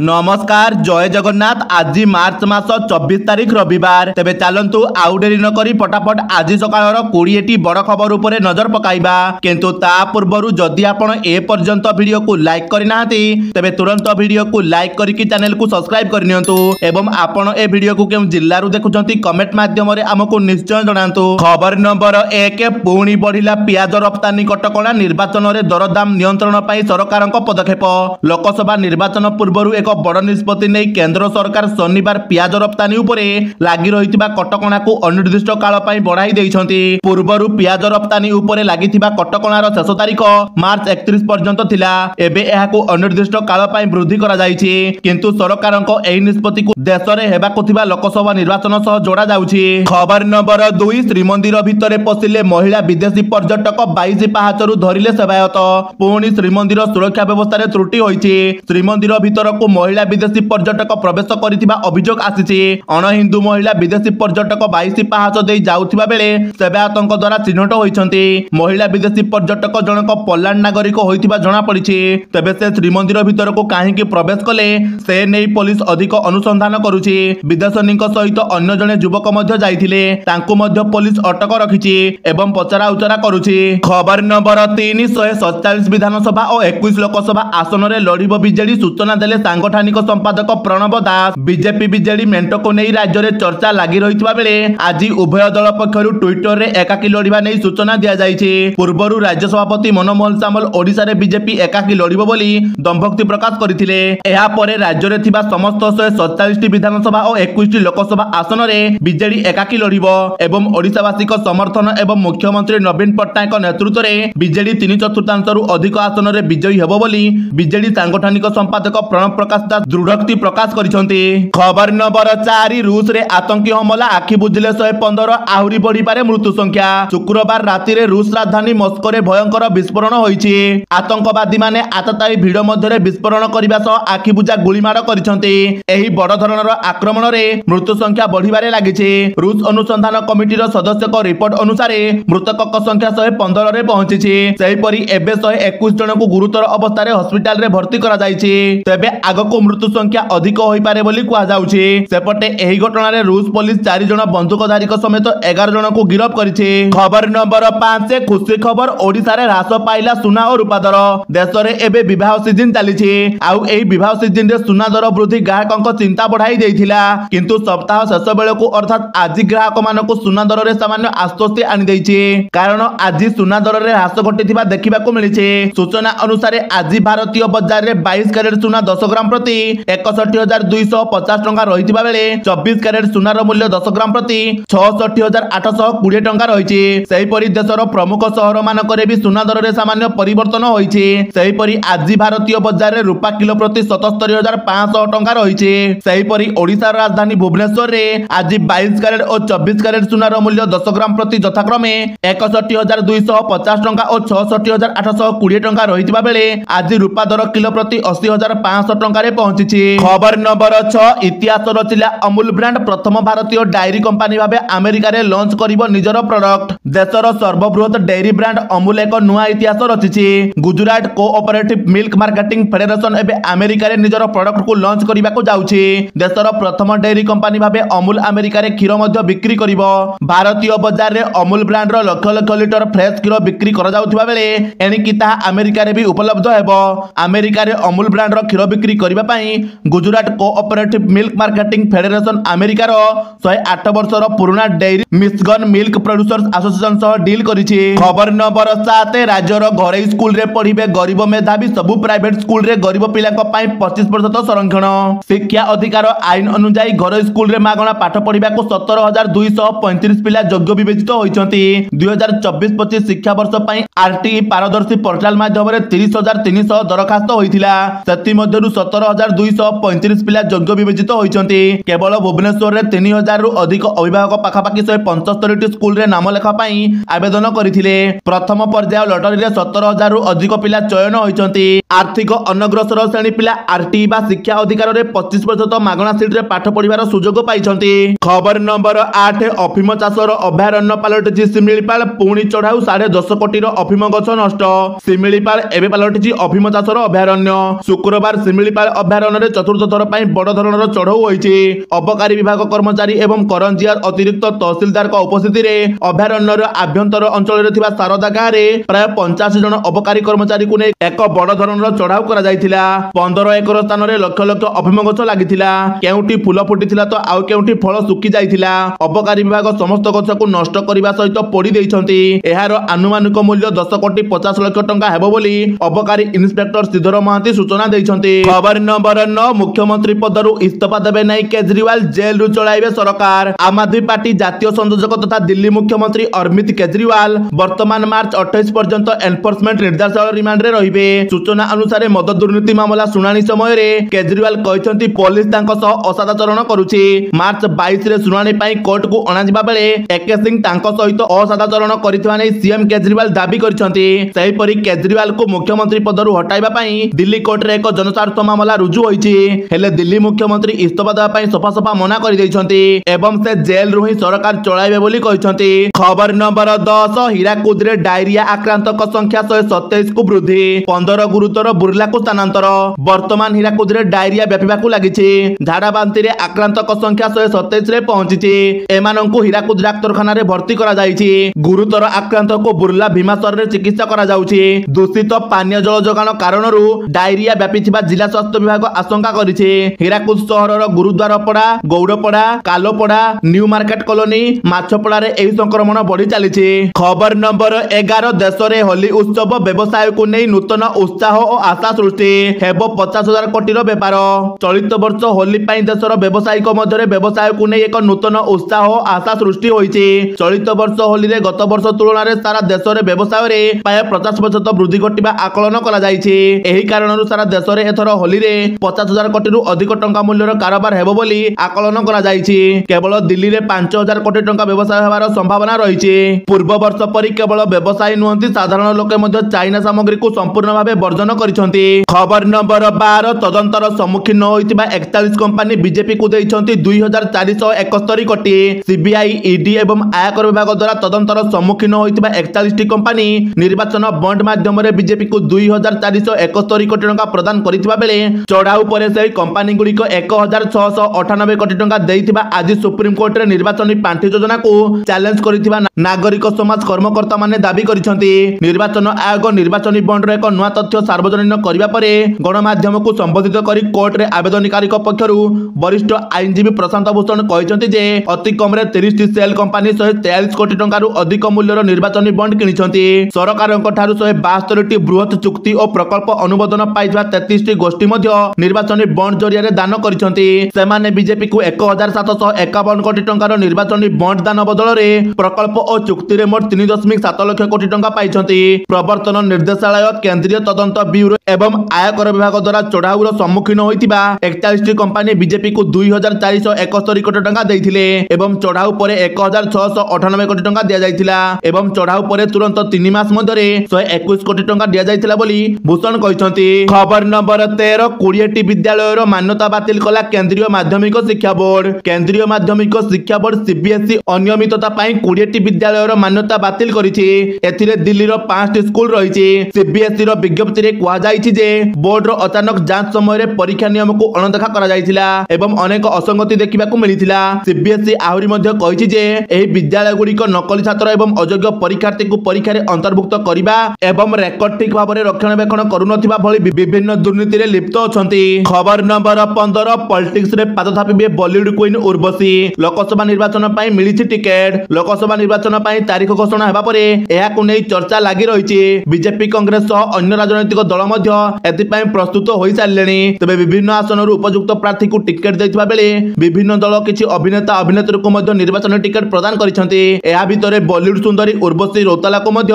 नमस्कार जय जगन्नाथ। आज मार्च मास 24 तारीख रविवार। तेबे चलंतु आउ डेरी न करी फटाफट आज सकाळर 20टी बड़ खबर उपरे नजर पकाइबा। किंतु ता पूर्वरु जदि आपण ए पर्यंत वीडियो को लाइक करि नाहंती तेबे तुरंत वीडियो को लाइक करिकि चैनल को सब्सक्राइब करनियंतु एवं आपण ए वीडियो को केउ जिल्ला रु देखुचंती कमेंट माध्यम रे हमकु निश्चय जणांतु। खबर नंबर 1 पुणी बढ़िला पियाज रप्तानी कटकणा। निर्वाचन रे दरदाम नियंत्रण पई सरकारक पदक्षेप। लोकसभा निर्वाचन पूर्वरु एक बड़ निष्पत्ति नहीं केंद्र सरकार शनिवार पियाज रप्तानी उपरे लागी रहितिबा कटकणा को अनिर्दिष्ट काल पई बढ़ाई देइछंती। पूर्वरु पियाज रप्तानी उपरे लागिथिबा कटकणार शेष तारीख मार्च 31 पर्यंत थिला। एबे एहाको अनिर्दिष्ट काल पई वृद्धि करा जायछि। किंतु सरकारक एही निष्पत्ति को देश रे हेबाको थिबा लोकसभा निर्वाचन सह जोड़ा जाउछि। खबर नंबर 2 श्रीमंदिर भितरे पसिले महिला विदेशी पर्यटक 22 पाहाचरु धरिले सेवायत। पुणी श्रीमंदिर सुरक्षा व्यवस्था रे त्रुटि होइछि। श्रीमंदिर भितर को महिला विदेशी पर्यटक प्रवेश करिथिबा अभियोग आसीछि। अण हिंदू महिला विदेशी पर्यटक 22 पाहाच देई जाउथिबा बेले सेवायतଙ୍କ द्वारा चिन्हट होइछन्ति। महिला विदेशी पर्यटक जनक पोलैंड नागरिक होइथिबा जणा पड़िछि। तबे से श्रीमंदिर भितर को काहेकि प्रवेश कले से नै पुलिस अधिक अनुसंधान करूछि। विदेशनीक सहित अन्य जने युवक मध्य जाइथिले तांको मध्य पुलिस अटक रखिछि एवं पचरा उचरा करूछि। खबर नंबर 3 147 विधानसभा और 21 लोकसभा आसन रे लड़िबो बीजेडी सूचना देले सांगठनिक संपादक प्रणव दास। बीजेपी बीजेडी मेंट को नहीं राज्य में चर्चा लगी रही बेले आज उभय दल पक्षर ट्विटर रे एकाकी लड़िबा नहीं सूचना दिया जायछि। पूर्वरु राज्य सभापति मनमोहन सामल ओडिशा रे बीजेपी एकाकी लड़िबो बोली दंभक्ति प्रकाश करथिले। एहा परे राज्य रे थिबा समस्त 147 विधानसभा और 21 लोकसभा आसन रे बीजेडी एकाकी लड़िबो एवं ओडिशावासी को समर्थन एवं मुख्यमंत्री नवीन पट्टनायक नेतृत्व रे बीजेडी 3/4 रु अधिक आसन रे विजयी हेबो बोली बीजेडी सांगठनिक संपादक प्रणव प्रकाश दास दृढ़ोक्ति प्रकाश करिसंती। खबर नंबर 4 रूस रे आतंकी हमला आखि बुझिले 115 आहुरी बढ़ी पारे मृत्यु संख्या। शुक्रवार राति रे रूस राजधानी मस्को रे भयंकर विस्फोरण होइछि। आतंकवादी माने आतताई भिड़ मध्य रे विस्फोरण करबा सह आखि बुझा गुलीमार करिसंती। एही बड़ धरणर आक्रमण रे मृत्यु संख्या बढ़िबारे लागिछि। रूस अनुसंधान कमिटी रो सदस्यक रिपोर्ट अनुसार मृतकक संख्या 115 रे पहुंचिछि। सेहि परि एबे 121 जन को गुरुतर अवस्था रे हॉस्पिटल रे भर्ती करा जायछि। तेबे आगको मृत्यु संख्या अधिक होई पारे बोली कुआ जाउछि। सेपटे एही घटना रे रूस पुलिस 4 जन बंदूकधारी समेत 11 जन को गिरफ्त करिछि। खबर नंबर 5 खुशी खबर ओडिशा रे ह्रास पाइला सुना और रूपा दर। देश रे एबे विवाह सीजन चलिछि। आउ एही विवाह सीजन रे सुना दर वृद्धि ग्राहकक चिंता बढ़ाई देइथिला। किंतु सप्ताह शेष बेले को अर्थात आज ग्राहक मानको सुना दर रे सामान्य आश्वस्ति आनि देइछि। कारण आज सुना दर रे ह्रास घटिथिबा देखिबाको मिलिछि। सूचना अनुसार आज भारतीय बाजार रे 22 कैरेट सुना 10 ग्राम प्रति 61,250 टंका रहिथिबा बेले 24 कैरेट सुनार मूल्य 10 ग्राम प्रति 66,820 टंका रहिछि। सेहि परि देशर प्रमुख शहर मानकरे भी सुना दर रे सामान्य परिवर्तन होइछि। सेहि परि आज भारतीय बाजार रे रूपा किलो प्रति 77,500 टंका रहिछि। सेहि परि ओडिसा राजधानी भुवनेश्वर रे आज 22 कैरेट और 24 कैरेट सुनार मूल्य 10 ग्राम प्रति यथाक्रमे 61,250 टंका और 66,820 टंका रहिथिबा बेले आज रूपा दर किलो प्रति 80,500 टंका रे पहुंची। खबर नंबर 6 इतिहास रचिला अमूल ब्रांड प्रथम भारतीय डायरी कंपनी भाबे अमेरिका रे लॉन्च करिवो निजर प्रोडक्ट। देशर सर्वबृहत डेयरी ब्रांड अमूल एक नुआ इतिहास रचिछि। Gujarat cooperative milk marketing federation एबे अमेरिका रे निजर प्रोडक्ट को लॉन्च करिबाको जाउछि। देशर प्रथम डेयरी कंपनी भाबे अमूल अमेरिका रे क्षीर मध्य बिक्री करिवो। भारतीय बाजार रे अमूल ब्रांड रो लक्ष लक्ष लिटर फ्रेश क्षीर बिक्री करा जाउथिबा बेले एणिकि ता अमेरिका रे भी उपलब्ध हेबो। अमेरिका रे अमूल ब्रांड रो क्षीर बिक्री करिबा पई Gujarat cooperative milk marketing federation America रो 108 वर्षर पुराना dairy Michigan milk producers association सह डील करिछि। खबर नंबर 7 राज्यर घरे स्कूल रे पढ़िबे गरीब मेधावी सबु प्राइवेट स्कूल रे गरीब पिलाक पई 25% संरक्षण। शिक्षा अधिकार आईन अनुसार घर स्कूल रे मागणा पाठ पढ़िबाको 17,235 पिला योग्य विवेचित होइछन्ति। 2024-25 शिक्षा वर्ष पई आरटीई पारदर्शी पोर्टल माध्यम रे 30,300 दरखास्त होइथिला। सेति मध्यरु 17,235 पिला योग्य विवेचित होइछन्ति। केवल भुवनेश्वर रे 3,000 रु अधिक अभिभावक पाखापाखि 175 टी स्कूल रे नाम लेखा पई आवेदन करिथिले। प्रथम पर्याय लटरी रे 17,000 रु अधिक पिला चयन होइछन्ति। आर्थिक अनग्रसर श्रेणी पिला आरटीई बा शिक्षा अधिकार रे 25% मागणा सीट रे पाठ पढ़िबार सुजोग पाइछन्ति। खबर नंबर 8 अफिम चाषर अभयारण्य पालटिछि सिमिलीपाल। पुणी चढ़ाऊ 10.5 कोटी अफिम गछ नष्ट। सिमिलीपाल एबे पालटिछि अफिम चाषर अभयारण्य। शुक्रवार सिमिलीपाल ଅଭୟାରଣ୍ୟରେ ଚତୁର୍ଥ ଥର ପାଇଁ ବଡ଼ ଧରଣର ଚଢ଼ଉ ହୋଇଛି। ଅବକାରୀ ବିଭାଗ କର୍ମଚାରୀ ଏବଂ କରଞ୍ଜିଆ ଅତିରିକ୍ତ ତହସିଲଦାରଙ୍କ ଉପସ୍ଥିତିରେ ଅଭୟାରଣ୍ୟର ଆଭ୍ୟନ୍ତର ଅଞ୍ଚଳରେ ଥିବା ଶାରଦା ଗାଁରେ ପ୍ରାୟ 85 ଜଣ ଅବକାରୀ କର୍ମଚାରୀଙ୍କୁ ନେଇ ଏକ ବଡ଼ ଧରଣର ଚଢ଼ାଉ କରାଯାଇଥିଲା। 15 ଏକର ସ୍ଥାନରେ ଲକ୍ଷ ଲକ୍ଷ ଅଫିମ ଗଛ ଲାଗିଥିଲା। କେଉଁଠି ଫୁଲ ଫୁଟିଥିଲା ତ ଆଉ କେଉଁଠି ଫଳ ଶୁଖି ଯାଇଥିଲା। ଅବକାରୀ ବିଭାଗ ସମସ୍ତ ଗଛକୁ ନଷ୍ଟ କରିବା ସହିତ ପୋଡ଼ି ଦେଇଛନ୍ତି। ଏହାର ଆନୁମାନିକ ମୂଲ୍ୟ 10 କୋଟି 50 ଲକ୍ଷ ଟଙ୍କା ହେବ ବୋଲି ଅବକାରୀ ଇନ୍ସପେକ୍ଟର ଶ୍ରୀଧର ମହାନ୍ତି ସୂଚନା ଦେଇଛନ୍ତି। ଖବର ନମ୍ବର 9 ମୁଖ୍ୟମନ୍ତ୍ରୀ ପଦରୁ ଇସ୍ତଫା ଦେବେ ନାହିଁ କେଜରିୱାଲ, ଜେଲରୁ ଚଳାଇବେ ସରକାର। ଆମ୍ ଆଦମୀ ପାର୍ଟି ଜାତୀୟ ସଂଯୋଜକ ତଥା ଦିଲ୍ଲୀ ମୁଖ୍ୟମନ୍ତ୍ରୀ ଅରବିନ୍ଦ କେଜରିୱାଲ ବର୍ତ୍ତମାନ ମାର୍ଚ୍ଚ 28 ପର୍ଯ୍ୟନ୍ତ ଏନଫୋର୍ସମେଣ୍ଟ ନିର୍ଦ୍ଦେଶାଳୟ ରିମାଣ୍ଡରେ ରହିବେ। ସୂଚନା ଅନୁସାରେ ମଦ ଦୁର୍ନୀତି ମାମଲା ଶୁଣାଣି ସମୟରେ କେଜରିୱାଲ କହିଛନ୍ତି ପୋଲିସ ତାଙ୍କ ସହ ଅସଦାଚରଣ କରୁଛି। ମାର୍ଚ୍ଚ 22ରେ ଶୁଣାଣି ପାଇଁ କୋର୍ଟକୁ ଅଣାଯିବା ବେଳେ ଏକେ ସିଂ ତାଙ୍କ ସହିତ ଅସଦାଚରଣ କରିଥିବା ନେଇ ସିଏମ କେଜରିୱାଲ ଦାବି କରିଛନ୍ତି। ସେହିପରି କେଜରିୱାଲଙ୍କୁ ମୁଖ୍ୟମନ୍ତ୍ରୀ ପଦରୁ ହଟାଇବା ପାଇଁ ଦିଲ୍ଲୀ କୋର୍ଟରେ ଏକ ଜନସ୍ୱାର୍ଥ ମାମଲା ରୁଜୁ ହୋଇଛି। ହେଲେ ଦିଲ୍ଲୀ ମୁଖ୍ୟମନ୍ତ୍ରୀ ଇସ୍ତଫା ଦେବା ପାଇଁ ସଫା ସଫା ମନା କରିଦେଇଛନ୍ତି ଏବଂ ସେ ଜେଲରୁ ହିଁ ସରକାର ଚଳାଇବେ ବୋଲି କହିଛନ୍ତି। ଖବର ନମ୍ବର 10 ହୀରାକୁଦରେ ଡାଇରିଆ ଆକ୍ରାନ୍ତଙ୍କ ସଂଖ୍ୟା 127କୁ ବୃଦ୍ଧି, 15 ଗୁରୁତର ବୁର୍ଲାକୁ ସ୍ଥାନାନ୍ତର। ବର୍ତ୍ତମାନ ହୀରାକୁଦରେ ଡାଇରିଆ ବ୍ୟାପିବାକୁ ଲାଗିଛି। ଝାଡ଼ା ବାନ୍ତିରେ ଆକ୍ରାନ୍ତଙ୍କ ସଂଖ୍ୟା 127ରେ ପହଞ୍ଚିଛି। ଏମାନଙ୍କୁ ହୀରାକୁଦ ଡାକ୍ତରଖାନାରେ ଭର୍ତ୍ତି କରାଯାଇଛି। ଗୁରୁତର ଆକ୍ରାନ୍ତଙ୍କୁ ବୁର୍ଲା ଭୀମାସରରେ ଚିକିତ୍ସା କରାଯାଉଛି। ଦୂଷିତ ପାନୀୟ ଜଳ ଯୋଗାଣ କାରଣରୁ ଡାଇରିଆ ବ୍ୟାପିଥିବା ଜିଲ୍ଲା ସ୍ୱାସ୍ଥ୍ୟ ବିଭାଗ ଆଶଙ୍କା କରିଛି। ହୀରାକୁଦ ସହରର ଗୁରୁଦ୍ୱାରପଡ଼ା, Gaudapada, Kalopada, new market colony, ମାଛପଡ଼ାରେ ଏହି ସଂକ୍ରମଣ ବଢି ଚାଲିଛି। ଖବର ନମ୍ବର 11 ଦେଶରେ ହୋଲି ଉତ୍ସବ ବ୍ୟବସାୟକୁ ନେଇ ନୂତନ ଉତ୍ସାହ ଓ ଆଶା ସୃଷ୍ଟି, ହେବ 50,000 କୋଟିର ବେପାର। ଚଳିତ ବର୍ଷ ହୋଲି ପାଇଁ ଦେଶର ବ୍ୟବସାୟୀଙ୍କ ମଧ୍ୟରେ ବ୍ୟବସାୟକୁ ନେଇ ଏକ ନୂତନ ଉତ୍ସାହ ଓ ଆଶା ସୃଷ୍ଟି ହୋଇଛି। ଚଳିତ ବର୍ଷ ହୋଲିରେ ଗତ ବର୍ଷ ତୁଳନାରେ ସାରା ଦେଶରେ ବ୍ୟବସାୟରେ ପ୍ରାୟ 50% ବୃଦ୍ଧି ଘଟିବା ଆକଳନ କରାଯାଇଛି। ଏହି କାରଣରୁ ସାରା ଦେଶରେ ଏଥର ହୋଲିରେ 50,000 କୋଟିରୁ ଅଧିକ ଟଙ୍କା ମୂଲ୍ୟର କାରବାର ହେବ ବୋଲି ଆକଳନ କରାଯାଇଛି। କେବଳ ଦିଲ୍ଲୀରେ 5,000 କୋଟି ଟଙ୍କା ବ୍ୟବସାୟ ହେବାର ସମ୍ଭାବନା ରହିଛି। ପୂର୍ବ ବର୍ଷ ପରି କେବଳ ବ୍ୟବସାୟୀ ନୁହନ୍ତି, ସାଧାରଣ ଲୋକେ ମଧ୍ୟ ଚାଇନା ସାମଗ୍ରୀକୁ ସମ୍ପୂର୍ଣ୍ଣ ଭାବେ ବର୍ଜନ କରିଛନ୍ତି। ଖବର ନମ୍ବର 12 ତଦନ୍ତର ସମ୍ମୁଖୀନ ହୋଇଥିବା 41 କମ୍ପାନୀ ବିଜେପିକୁ ଦେଇଛନ୍ତି 2,471 କୋଟି। ସିବିଆଇ, ଇଡି ଏବଂ ଆୟକର ବିଭାଗ ଦ୍ୱାରା ତଦନ୍ତର ସମ୍ମୁଖୀନ ହୋଇଥିବା 41ଟି କମ୍ପାନୀ ନିର୍ବାଚନ ବଣ୍ଡ ମାଧ୍ୟମରେ ବିଜେପିକୁ 2,471 କୋଟି ଟଙ୍କା ପ୍ରଦାନ କରିଥିବା ବେଳେ ଚଢ଼ାଉ ପରେ ସେହି କମ୍ପାନୀଗୁଡ଼ିକ 1,698 କୋଟି ଟଙ୍କା ଦେଇଥିବା ଆଜି ସୁପ୍ରିମକୋର୍ଟରେ ନିର୍ବାଚନୀ ପାଣ୍ଠି ଯୋଜନାକୁ ଚ୍ୟାଲେଞ୍ଜ କରିଥିବା ନାଗରିକ ସମାଜ କର୍ମକର୍ତ୍ତାମାନେ ଦାବି କରିଛନ୍ତି। ନିର୍ବାଚନ ଆୟୋଗ ନିର୍ବାଚନୀ ବଣ୍ଡର ଏକ ନୂଆ ତଥ୍ୟ ସାର୍ବଜନୀନ କରିବା ପରେ ଗଣମାଧ୍ୟମକୁ ସମ୍ବୋଧିତ କରି କୋର୍ଟରେ ଆବେଦନକାରୀଙ୍କ ପକ୍ଷରୁ ବରିଷ୍ଠ ଆଇନଜୀବୀ ପ୍ରଶାନ୍ତ ଭୂଷଣ କହିଛନ୍ତି ଯେ ଅତି କମରେ 30ଟି ସେଲ୍ କମ୍ପାନୀ 143 କୋଟି ଟଙ୍କାରୁ ଅଧିକ ମୂଲ୍ୟର ନିର୍ବାଚନୀ ବଣ୍ଡ କିଣିଛନ୍ତି। ସରକାରଙ୍କ ଠାରୁ 172ଟି ବୃହତ ଚୁକ୍ତି ଓ ପ୍ରକଳ୍ପ ଅନୁମୋଦନ ପାଇଥିବା 33ଟି ଗୋଷ୍ଠୀ ମଧ୍ୟ ନିର୍ବାଚନୀ ବଣ୍ଡ ଜରିଆରେ ଦାନ କରିଛନ୍ତି। ସେମାନେ ବିଜେପିକୁ 1,751 କୋଟି ଟଙ୍କାର ନିର୍ବାଚନୀ ବଣ୍ଡ ଦାନ ବଦଳରେ ପ୍ରକଳ୍ପ ଓ ଚୁକ୍ତିରେ ମୋଟ 3.7 ଲକ୍ଷ କୋଟି ଟଙ୍କା ପାଇଛନ୍ତି। ପ୍ରବର୍ତ୍ତନ ନିର୍ଦ୍ଦେଶାଳୟ, କେନ୍ଦ୍ରୀୟ ତଦନ୍ତ ବ୍ୟୁରୋ ଏବଂ ଆୟକର ବିଭାଗ ଦ୍ୱାରା ଚଢ଼ାଉର ସମ୍ମୁଖୀନ ହୋଇଥିବା 41ଟି କମ୍ପାନୀ ବିଜେପିକୁ 2,471 କୋଟି ଟଙ୍କା ଦେଇଥିଲେ ଏବଂ ଚଢ଼ାଉ ପରେ 1,698 କୋଟି ଟଙ୍କା ଦିଆଯାଇଥିଲା ଏବଂ ଚଢ଼ାଉ ପରେ ତୁରନ୍ତ 3 ମାସ ମଧ୍ୟରେ 121 କୋଟି ଟଙ୍କା ଦିଆଯାଇଥିଲା ବୋଲି ଭୂଷଣ କହିଛନ୍ତି। ଖବର ନମ୍ବର 13 20ଟି ବିଦ୍ୟାଳୟର ମାନ୍ୟତା ବାତିଲ କଲା କେନ୍ଦ୍ରୀୟ ମାଧ୍ୟମିକ ଶିକ୍ଷା ବୋର୍ଡ। କେନ୍ଦ୍ରୀୟ ମାଧ୍ୟମିକ ଶିକ୍ଷା ବୋର୍ଡ ସିବିଏସଇ ଅନିୟମିତତା ପାଇଁ 20ଟି ବିଦ୍ୟାଳୟର ମାନ୍ୟତା ବାତିଲ କରିଛି। ଏଥିରେ ଦିଲ୍ଲୀର 5ଟି ସ୍କୁଲ ରହିଛି। ସିବିଏସଇର ବିଜ୍ଞପ୍ତିରେ କୁହାଯାଇଛି ଯେ ବୋର୍ଡର ଅଚାନକ ଯାଞ୍ଚ ସମୟରେ ପରୀକ୍ଷା ନିୟମକୁ ଅଣଦେଖା କରାଯାଇଥିଲା ଏବଂ ଅନେକ ଅସଙ୍ଗତି ଦେଖିବାକୁ ମିଳିଥିଲା। ସିବିଏସଇ ଆହୁରି ମଧ୍ୟ କହିଛି ଯେ ଏହି ବିଦ୍ୟାଳୟଗୁଡ଼ିକ ନକଲି ଛାତ୍ର ଏବଂ ଅଯୋଗ୍ୟ ପରୀକ୍ଷାର୍ଥୀଙ୍କୁ ପରୀକ୍ଷାରେ ଅନ୍ତର୍ଭୁକ୍ତ କରିବା ଏବଂ ରେକର୍ଡ ଠିକ୍ ଭାବରେ ରକ୍ଷଣାବେକ୍ଷଣ କରୁନଥିବା ଭଳି ବିଭିନ୍ନ ଦୁର୍ନୀତିରେ ଲିପ୍ତ ଅଛନ୍ତି। ଖବର ନମ୍ବର 15 ପଲିଟିକ୍ସରେ ପାଦ ଥାପିବେ ବଲିଉଡ କୁଇନ୍ ଉର୍ବଶୀ। ଲୋକସଭା ନିର୍ବାଚନ ପାଇଁ ମିଳିଛି ଟିକେଟ। ଲୋକସଭା ନିର୍ବାଚନ ପାଇଁ ତାରିଖ ଘୋଷଣା ହେବା ପରେ ଏହାକୁ ନେଇ ଚର୍ଚ୍ଚା ଲାଗି ରହିଛି। ବିଜେପି, କଂଗ୍ରେସ ସହ ଅନ୍ୟ ରାଜନୈତିକ ଦଳ ମଧ୍ୟ ଏଥିପାଇଁ ପ୍ରସ୍ତୁତ ହୋଇସାରିଲେଣି। ତେବେ ବିଭିନ୍ନ ଆସନରୁ ଉପଯୁକ୍ତ ପ୍ରାର୍ଥୀଙ୍କୁ ଟିକେଟ ଦେଇଥିବା ବେଳେ ବିଭିନ୍ନ ଦଳ କିଛି ଅଭିନେତା ଅଭିନେତ୍ରୀଙ୍କୁ ମଧ୍ୟ ନିର୍ବାଚନ ଟିକେଟ ପ୍ରଦାନ କରିଛନ୍ତି। ଏହା ଭିତରେ ବଲିଉଡ ସୁନ୍ଦରୀ ଉର୍ବଶୀ ରୌତାଲାକୁ ମଧ୍ୟ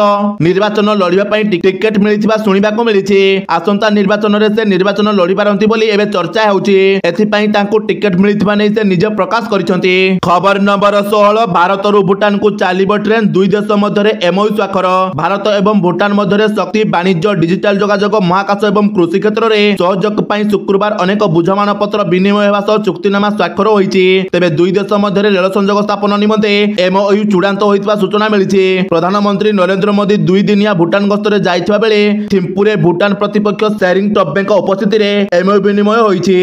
ନିର୍ବାଚନ ଲଢିବା ପାଇଁ ଟିକେଟ ମିଳିଥିବା ଶୁଣିବାକୁ ମିଳିଛି। ଆସନ୍ତା ନିର୍ବାଚନରେ ସେ ନିର୍ବାଚନ ଲଢିପାରନ୍ତି ବୋଲି ଏବେ ଚର୍ଚ୍ଚା ହେଉଛି। ଏଥିପାଇଁ ତାଙ୍କୁ ଟିକେଟ ମିଳିଥିବା ନେଇ ସେ ନିଜେ ପ୍ରକାଶ କରିଛନ୍ତି। ଖବର ନମ୍ବର 16 ଭାରତରୁ ଭୁଟାନକୁ ଚାଲିବ ଟ୍ରେନ, ଦୁଇ ଦେଶ ମଧ୍ୟରେ ଏମଓୟୁ ସ୍ୱାକ୍ଷର। ଭାରତ ଏବଂ ଭୁଟାନ ମଧ୍ୟରେ ଶକ୍ତି, ବାଣିଜ୍ୟ, ଡିଜିଟାଲ ଯୋଗାଯୋଗ, ମହାକାଶ ଏବଂ କୃଷି କ୍ଷେତ୍ରରେ ସହଯୋଗ ପାଇଁ ଶୁକ୍ରବାର ଅନେକ ବୁଝାମଣାପତ୍ର ବିନିମୟ ହେବା ସହ ଚୁକ୍ତିନାମା ସ୍ୱାକ୍ଷର ହୋଇଛି। ତେବେ ଦୁଇ ଦେଶ ମଧ୍ୟରେ ରେଳ ସଂଯୋଗ ସ୍ଥାପନ ନିମନ୍ତେ ଏମଓୟୁ ଚୂଡାନ୍ତ ହୋଇଥିବା ସୂଚନା ମିଳିଛି। ପ୍ରଧାନମନ୍ତ୍ରୀ ନରେନ୍ଦ୍ର ମୋଦି 2 ଦିନିଆ ଭୁଟାନ ଗସ୍ତରେ ଯାଇଥିବା ବେଳେ ଥିମ୍ପୁରେ ଭୁଟାନ ପ୍ରତିପକ୍ଷ ସେରିଂ ଟବ୍ଗେଙ୍କ ଉପସ୍ଥିତିରେ ମଧ୍ୟରେ ଏମଓୟୁ ବିନିମୟ ହୋଇଛି।